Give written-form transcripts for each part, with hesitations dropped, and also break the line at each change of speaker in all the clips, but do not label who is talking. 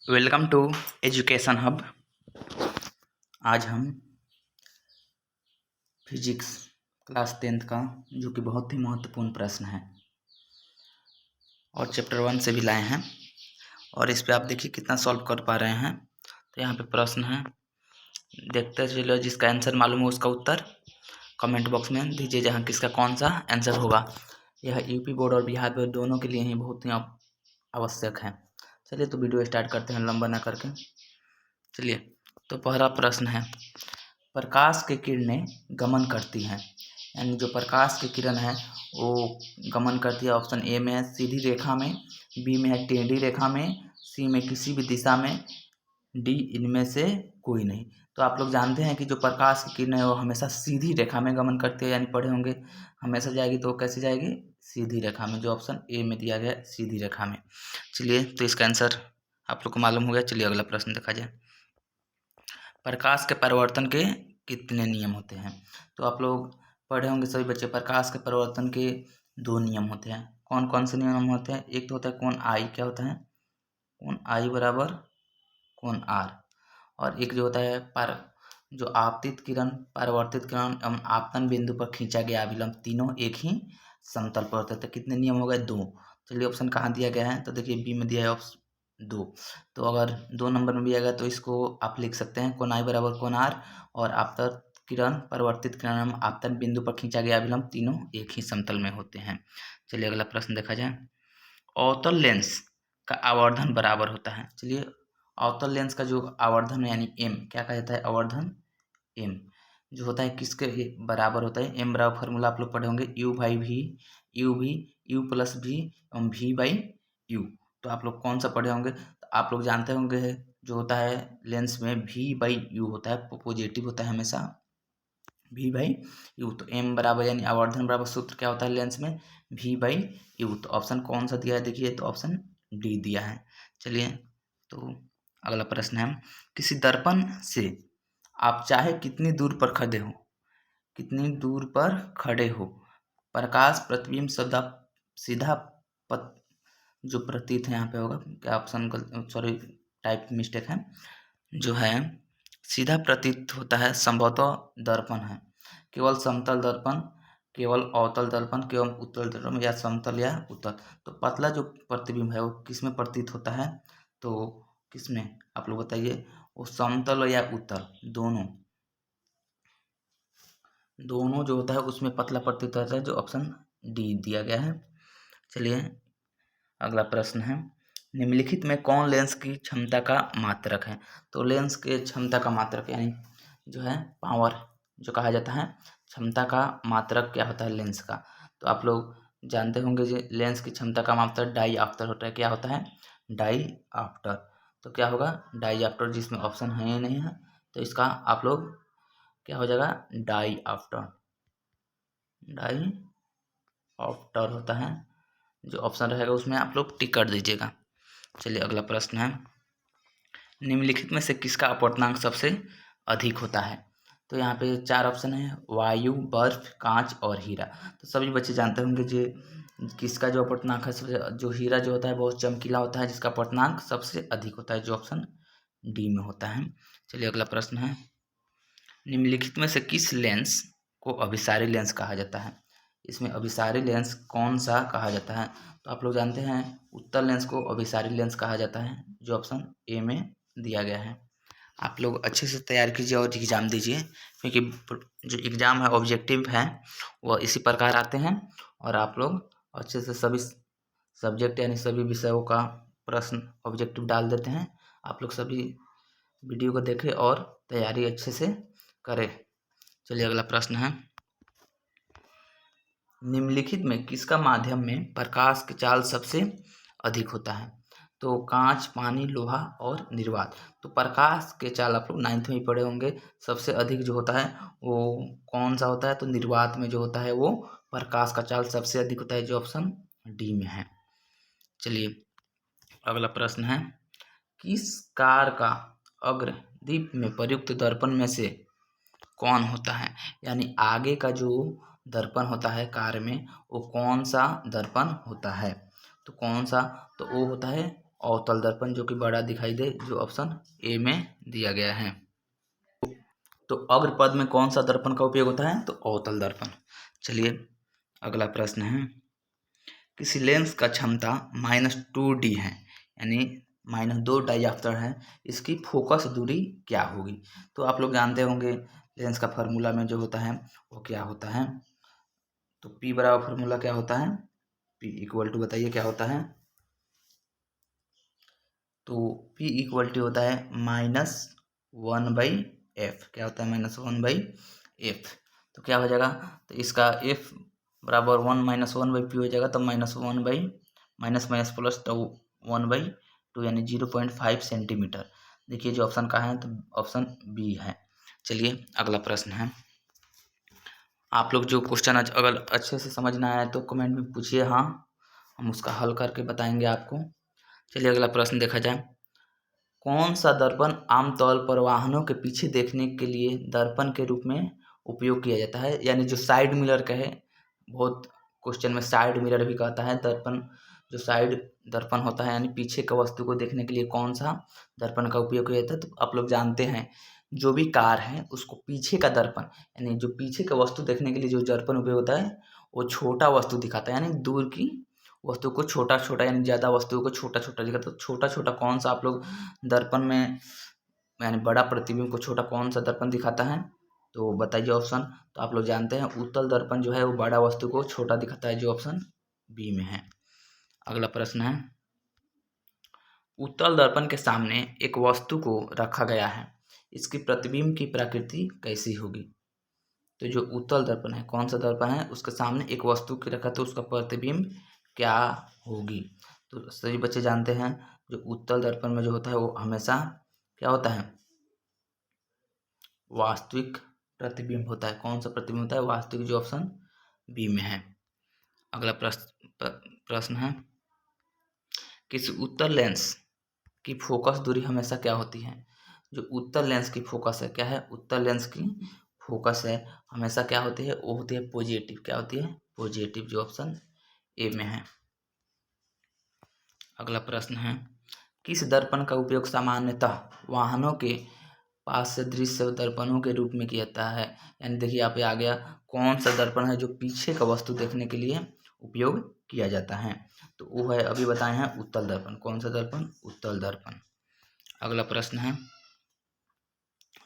Welcome to education hub. आज हम physics class 10th का जो कि बहुत ही महत्वपूर्ण प्रश्न है और चैप्टर 1 से भी लाए हैं और इस पे आप देखिए कितना सॉल्व कर पा रहे हैं। तो यहाँ पे प्रश्न है, देखते चलिए, जिसका आंसर मालूम हो उसका उत्तर कमेंट बॉक्स में दीजिए जहाँ किसका कौन सा आंसर होगा। यह यूपी बोर्ड और बिहार बोर्ड दोनों के लिए ही बहुत ही आवश्यक है। चलिए तो वीडियो स्टार्ट करते हैं लंबा ना करके। चलिए तो पहला प्रश्न है, प्रकाश की किरणें गमन करती हैं, यानी जो प्रकाश की किरण है वो गमन करती है। ऑप्शन ए में है सीधी रेखा में, बी में है टेढ़ी रेखा में, सी में किसी भी दिशा में, डी इनमें से कोई नहीं। तो आप लोग जानते हैं कि जो प्रकाश की किरण है वो हमेशा सीधी रेखा में गमन करती है, यानी पढ़े होंगे हमेशा जाएगी तो कैसे जाएगी, सीधी रेखा में, जो ऑप्शन ए में दिया गया है सीधी रेखा में। चलिए तो इसका आंसर आप लोग को मालूम हो गया। चलिए अगला प्रश्न देखा जाए, प्रकाश के परिवर्तन के कितने नियम होते हैं। तो आप लोग पढ़े होंगे सभी बच्चे, प्रकाश के परिवर्तन के दो नियम होते हैं। कौन कौन से नियम होते हैं, एक तो होता है कोण आई, क्या होता है कोण आई बराबर कोण आर, और एक जो होता है पर जो आपतित किरण, परावर्तित किरण एवं आपतन बिंदु पर खींचा गया अभिलंब, तीनों एक ही समतल पर होते हैं। तो कितने नियम हो गए, दो। चलिए ऑप्शन कहाँ दिया गया है, तो देखिए बी में दिया है ऑप्शन दो। तो अगर 2 नंबर में दिया गया तो इसको आप लिख सकते हैं कोण आई बराबर कोण आर, और आपतन किरण, परिवर्तित किरण एवं आपतन बिंदु पर खींचा गया अभिलंब तीनों एक ही समतल में होते हैं। चलिए अगला प्रश्न देखा जाए, अवतल लेंस का आवर्धन बराबर होता है। चलिए अवतल लेंस का जो आवर्धन है यानी एम, क्या कहा जाता है, आवर्धन एम जो होता है किसके बराबर होता है, एम बराबर फार्मूला आप लोग पढ़े होंगे u by v, u plus v एवं वी बाई यू। तो आप लोग कौन सा पढ़े होंगे, तो आप लोग जानते होंगे जो होता है लेंस में वी बाई यू होता है, पॉजिटिव होता है हमेशा वी बाई यू। तो एम बराबर यानी आवर्धन बराबर सूत्र क्या होता है लेंस में, वी बाई यू। तो ऑप्शन कौन सा दिया है, देखिए तो ऑप्शन डी दिया है। चलिए तो अगला प्रश्न है, किसी दर्पण से आप चाहे कितनी दूर पर खड़े हो, कितनी दूर पर खड़े हो, प्रकाश प्रतिबिंब सीधा पत जो प्रतीत है यहाँ पे होगा, क्या ऑप्शन सॉरी टाइप मिस्टेक है, जो है सीधा प्रतीत होता है संभवतः दर्पण है, केवल समतल दर्पण, केवल अवतल दर्पण, केवल उत्तल दर्पण, या समतल या उत्तल। तो पतला जो प्रतिबिंब है वो किस में प्रतीत होता है, तो किस में आप लोग बताइए, वो समतल या उत्तल, दोनों दोनों जो होता है उसमें पतला प्रतीत होता है, जो ऑप्शन डी दिया गया है। चलिए अगला प्रश्न है, निम्नलिखित में कौन लेंस की क्षमता का मात्रक है। तो लेंस के क्षमता का मात्रक यानी जो है पावर जो कहा जाता है, क्षमता का मात्रक क्या होता है लेंस का। तो आप लोग जानते होंगे जो लेंस की क्षमता का मात्रक डाई आफ्टर होता है, क्या होता है डाई आफ्टर। तो क्या होगा डाई आफ्टर, जिसमें ऑप्शन है ही नहीं है, तो इसका आप लोग क्या हो जाएगा डाई आफ्टर, डाई आफ्टर होता है, जो ऑप्शन रहेगा उसमें आप लोग टिक कर दीजिएगा। चलिए अगला प्रश्न है, निम्नलिखित में से किसका अपवर्तनांक सबसे अधिक होता है। तो यहाँ पे 4 ऑप्शन है, वायु, बर्फ, कांच और हीरा। तो सभी बच्चे जानते होंगे जो किसका जो अपवर्तनांक है सबसे, जो हीरा जो होता है बहुत चमकीला होता है, जिसका अपवर्तनांक सबसे अधिक होता है, जो ऑप्शन डी में होता है। चलिए अगला प्रश्न है, निम्नलिखित में से किस लेंस को अभिसारी लेंस कहा जाता है। इसमें अभिसारी लेंस कौन सा कहा जाता है, तो आप लोग जानते हैं उत्तल लेंस को अभिसारी लेंस कहा जाता है, जो ऑप्शन ए में दिया गया है। आप लोग अच्छे से तैयार कीजिए और एग्ज़ाम दीजिए, क्योंकि जो एग्ज़ाम है ऑब्जेक्टिव है वह इसी प्रकार आते हैं, और आप लोग अच्छे से सभी सब्जेक्ट यानी सभी विषयों का प्रश्न ऑब्जेक्टिव डाल देते हैं। आप लोग सभी वीडियो को देखें और तैयारी अच्छे से करें। चलिए अगला प्रश्न है, निम्नलिखित में किसका माध्यम में प्रकाश की चाल सबसे अधिक होता है। तो कांच, पानी, लोहा और निर्वात। तो प्रकाश के चाल आप लोग 9th में ही पढ़े होंगे, सबसे अधिक जो होता है वो कौन सा होता है, तो निर्वात में जो होता है वो प्रकाश का चाल सबसे अधिक होता है, जो ऑप्शन डी में है। चलिए अगला प्रश्न है, किस कार का अग्र दीप में प्रयुक्त दर्पण में से कौन होता है, यानी आगे का जो दर्पण होता है कार में वो कौन सा दर्पण होता है, तो कौन सा, तो वो होता है अवतल दर्पण जो कि बड़ा दिखाई दे, जो ऑप्शन ए में दिया गया है। तो अग्र पद में कौन सा दर्पण का उपयोग होता है? तो अवतल दर्पण। चलिए अगला प्रश्न है, किसी लेंस का क्षमता -2D है, यानी -2 डायऑप्टर है, इसकी फोकस दूरी क्या होगी? तो आप लोग जानते होंगे लेंस का फार्मूला में जो होता है वो क्या होता है। तो P बराबर फार्मूला क्या होता है? P इक्वल टू बताइए क्या होता है? तो P इक्वल टू होता है -1/f। क्या होता है? -1/f। तो क्या हो जाएगा? तो इसका f बराबर 1 -1/p हो जाएगा, तो -1 बाई माइनस प्लस तो 1/2 यानी 0.5 सेंटीमीटर। देखिए जो ऑप्शन का है तो ऑप्शन बी है। चलिए अगला प्रश्न है, आप लोग जो क्वेश्चन अगर अच्छे से समझना है तो कमेंट में पूछिए, हाँ हम उसका हल करके बताएंगे आपको। चलिए अगला प्रश्न देखा जाए, कौन सा दर्पण आमतौर पर वाहनों के पीछे देखने के लिए दर्पण के रूप में उपयोग किया जाता है, यानी जो साइड मिरर कहे, बहुत क्वेश्चन में साइड मिरर भी कहता है दर्पण। जो साइड दर्पण होता है यानी पीछे का वस्तु को देखने के लिए कौन सा दर्पण का उपयोग किया जाता है? तो आप लोग जानते हैं जो भी कार है उसको पीछे का दर्पण, यानी जो पीछे का वस्तु देखने के लिए जो दर्पण उपयोग होता है वो छोटा वस्तु दिखाता है, यानी दूर की वस्तु को छोटा छोटा, यानी ज़्यादा वस्तुओं को छोटा छोटा दिखाता है। तो छोटा छोटा कौन सा आप लोग दर्पण में, यानी बड़ा प्रतिबिंब को छोटा कौन सा दर्पण दिखाता है? तो बताइए ऑप्शन। तो आप लोग जानते हैं उत्तल दर्पण जो है वो बड़ा वस्तु को छोटा दिखाता है, जो ऑप्शन बी में है। अगला प्रश्न है, उत्तल दर्पण के सामने एक वस्तु को रखा गया है, इसकी प्रतिबिंब की प्रकृति कैसी होगी? तो जो उत्तल दर्पण है, कौन सा दर्पण है, उसके सामने एक वस्तु की रखा तो उसका प्रतिबिंब क्या होगी? तो सभी बच्चे जानते हैं जो उत्तल दर्पण में जो होता है वो हमेशा क्या होता है? वास्तविक प्रतिबिंब होता है। कौन सा प्रतिबिंब होता है? वास्तविक, जो ऑप्शन बी में है। अगला प्रश्न है, किसी उत्तल लेंस की फोकस दूरी हमेशा क्या होती है? जो उत्तल लेंस की फोकस है, क्या है? उत्तल लेंस की फोकस है हमेशा क्या होती है? वो होती है पॉजिटिव। क्या होती है? पॉजिटिव, जो ऑप्शन ए में है। अगला प्रश्न है, किस दर्पण का उपयोग सामान्यतः वाहनों के पास से दृश्य दर्पणों के रूप में किया जाता है? यानी देखिए यहाँ पे आ गया कौन सा दर्पण है जो पीछे का वस्तु देखने के लिए उपयोग किया जाता है? तो वो है अभी बताए हैं उत्तल दर्पण। कौन सा दर्पण? उत्तल दर्पण। अगला प्रश्न है,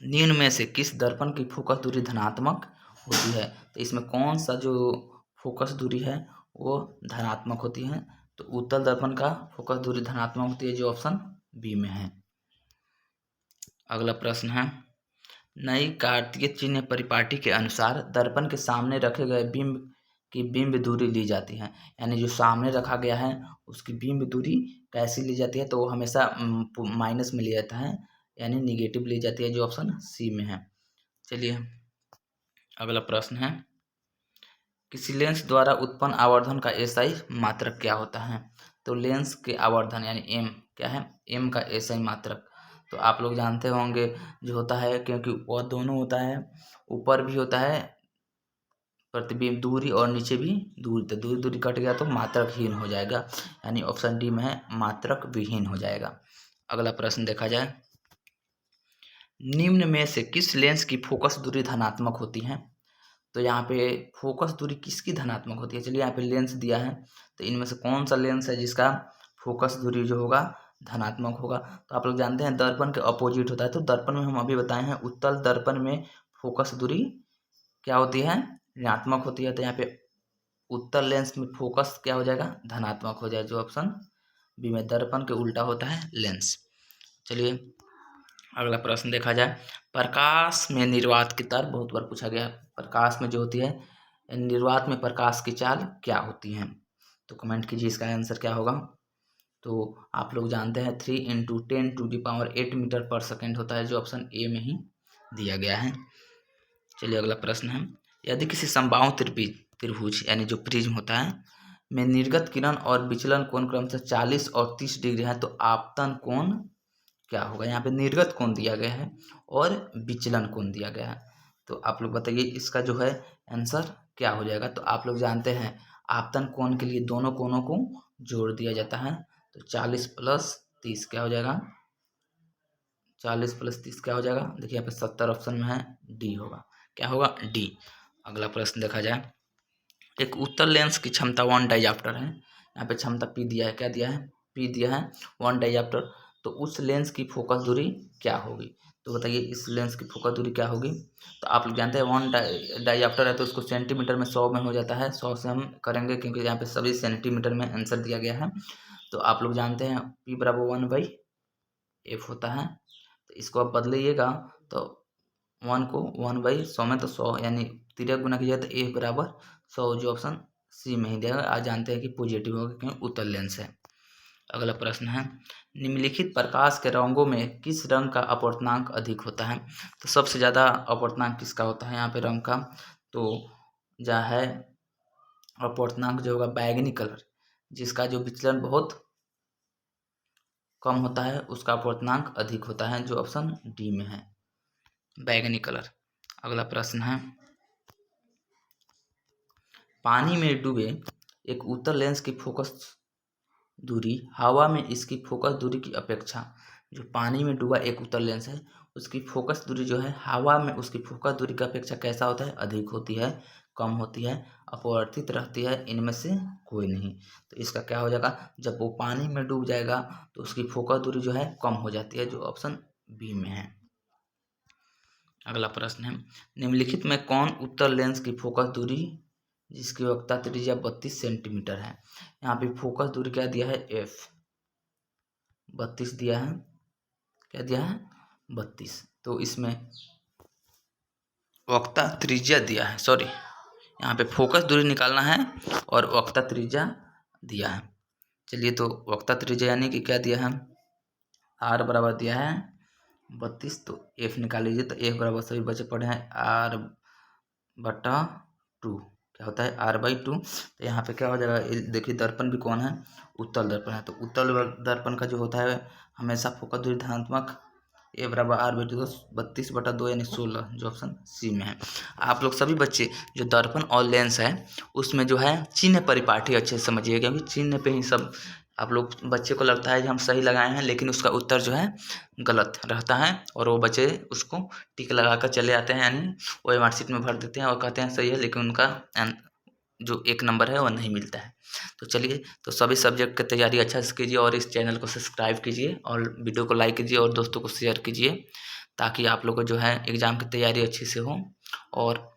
निम्न में से किस दर्पण की फोकस दूरी धनात्मक होती है? तो इसमें कौन सा जो फोकस दूरी है वो धनात्मक होती है? तो उत्तल दर्पण का फोकस दूरी धनात्मक होती है, जो ऑप्शन बी में है। अगला प्रश्न है, नई कार्तीय चिन्ह परिपाटी के अनुसार दर्पण के सामने रखे गए बिंब की बिंब दूरी ली जाती है, यानी जो सामने रखा गया है उसकी बिंब दूरी कैसी ली जाती है? तो वो हमेशा माइनस में लिया जाता है, यानी निगेटिव ली जाती है, जो ऑप्शन सी में है। चलिए अगला प्रश्न है, किसी लेंस द्वारा उत्पन्न आवर्धन का एसआई मात्रक क्या होता है? तो लेंस के आवर्धन यानी एम क्या है? एम का एसआई मात्रक तो आप लोग जानते होंगे जो होता है, क्योंकि वह दोनों होता है, ऊपर भी होता है प्रतिबिंब दूरी और नीचे भी दूरी, तो दूरी दूरी कट गया तो मात्रकहीन हो जाएगा, यानी ऑप्शन डी में है मात्रक विहीन हो जाएगा। अगला प्रश्न देखा जाए, निम्न में से किस लेंस की फोकस दूरी धनात्मक होती है? तो यहाँ पे फोकस दूरी किसकी धनात्मक होती है? चलिए यहाँ पे लेंस दिया है, तो इनमें से कौन सा लेंस है जिसका फोकस दूरी जो होगा धनात्मक होगा? तो आप लोग जानते हैं दर्पण के अपोजिट होता है। तो दर्पण में हम अभी बताए हैं उत्तल दर्पण में फोकस दूरी क्या होती है? ऋणात्मक होती है। तो यहाँ पे उत्तल लेंस में फोकस क्या हो जाएगा? धनात्मक हो जाएगा, जो ऑप्शन बी में दर्पण के उल्टा होता है लेंस। चलिए अगला प्रश्न देखा जाए, प्रकाश में निर्वात की तार बहुत बार पूछा गया है। प्रकाश में जो होती है निर्वात में प्रकाश की चाल क्या होती है? तो कमेंट कीजिए इसका आंसर क्या होगा। तो आप लोग जानते हैं 3 × 10⁸ मीटर पर सेकेंड होता है, जो ऑप्शन ए में ही दिया गया है। चलिए अगला प्रश्न है, यदि किसी समबाहु त्रिभुज यानी जो प्रिज्म होता है में निर्गत किरण और विचलन कोण क्रमशः 40 और 30 डिग्री है, तो आपतन कोण क्या होगा? यहाँ पे निर्गत कोण दिया गया है और विचलन कोण दिया गया है, तो आप लोग बताइए इसका जो है आंसर क्या हो जाएगा? तो आप लोग जानते हैं आपतन कोण के लिए दोनों कोणों को जोड़ दिया जाता है, तो 40 + 30 क्या हो जाएगा, 40 + 30 क्या हो जाएगा, देखिए यहाँ पे 70 ऑप्शन में है, डी होगा। क्या होगा, डी। अगला प्रश्न देखा जाए, एक उत्तल लेंस की क्षमता 1 डायऑप्टर है। यहाँ पे क्षमता पी दिया है, क्या दिया है, पी दिया है, 1 डायऑप्टर। तो उस लेंस की फोकस दूरी क्या होगी, तो बताइए इस लेंस की फोकस दूरी क्या होगी। तो आप लोग जानते हैं 1 डायऑप्टर है तो उसको सेंटीमीटर में 100 में हो जाता है, 100 से हम करेंगे क्योंकि यहाँ पे सभी सेंटीमीटर में आंसर दिया गया है। तो आप लोग जानते हैं P बराबर 1/f होता है। तो इसको आप बदलिएगा तो 1 को 1/100 में तो 100 यानी 3 गुना कीजिए तो ए बराबर 100, जो ऑप्शन सी में ही देगा। आज जानते हैं कि पॉजिटिव होगा क्योंकि उत्तल लेंस है। अगला प्रश्न है, निम्नलिखित प्रकाश के रंगों में किस रंग का अपवर्तनांक अधिक होता है। तो सबसे ज़्यादा अपवर्तनांक किसका होता है यहाँ पे रंग का, तो जो है अपवर्तनांक जो होगा बैगनी कलर, जिसका जो विचलन बहुत कम होता है उसका अपवर्तनांक अधिक होता है, जो ऑप्शन डी में है, बैगनी कलर। अगला प्रश्न है, पानी में डूबे एक उत्तल लेंस की फोकस दूरी हवा में इसकी फोकस दूरी की अपेक्षा, जो पानी में डूबा एक उत्तल लेंस है उसकी फोकस दूरी जो है हवा में उसकी फोकस दूरी की अपेक्षा कैसा होता है, अधिक होती है, कम होती है, अपवर्तित रहती है, इनमें से कोई नहीं। तो इसका क्या हो जाएगा, जब वो पानी में डूब जाएगा तो उसकी फोकस दूरी जो है कम हो जाती है, जो ऑप्शन बी में है। अगला प्रश्न है, निम्नलिखित में कौन उत्तल लेंस की फोकस दूरी जिसकी वक्रता त्रिज्या 32 सेंटीमीटर है। यहाँ पे फोकस दूरी क्या दिया है, एफ 32 दिया है, क्या दिया है 32। तो इसमें वक्रता त्रिज्या दिया है, सॉरी यहाँ पे फोकस दूरी निकालना है और वक्रता त्रिज्या दिया है। चलिए तो वक्रता त्रिज्या यानी कि क्या दिया है, आर बराबर दिया है 32, तो एफ निकाल लीजिए। तो एफ बराबर सभी बचे पड़े हैं r/2, क्या होता है r/2। तो यहाँ पे क्या हो जाएगा, देखिए दर्पण भी कौन है, उत्तल दर्पण है। तो उत्तल दर्पण का जो होता है हमेशा फोकस दूरी धनात्मक, ए बराबर r/2 32/2 यानी 16, जो ऑप्शन सी में है। आप लोग सभी बच्चे जो दर्पण और लेंस है उसमें जो है चिन्ह परिपाटी अच्छे से समझिए, क्योंकि चिन्ह पे ही सब आप लोग बच्चे को लगता है कि हम सही लगाए हैं लेकिन उसका उत्तर जो है गलत रहता है, और वो बच्चे उसको टिक लगा कर चले आते हैं, यानी वो मार्कशीट में भर देते हैं और कहते हैं सही है, लेकिन उनका जो 1 नंबर है वो नहीं मिलता है। तो चलिए, तो सभी सब्जेक्ट की तैयारी अच्छा से कीजिए और इस चैनल को सब्सक्राइब कीजिए और वीडियो को लाइक कीजिए और दोस्तों को शेयर कीजिए, ताकि आप लोग को जो है एग्ज़ाम की तैयारी अच्छे से हो। और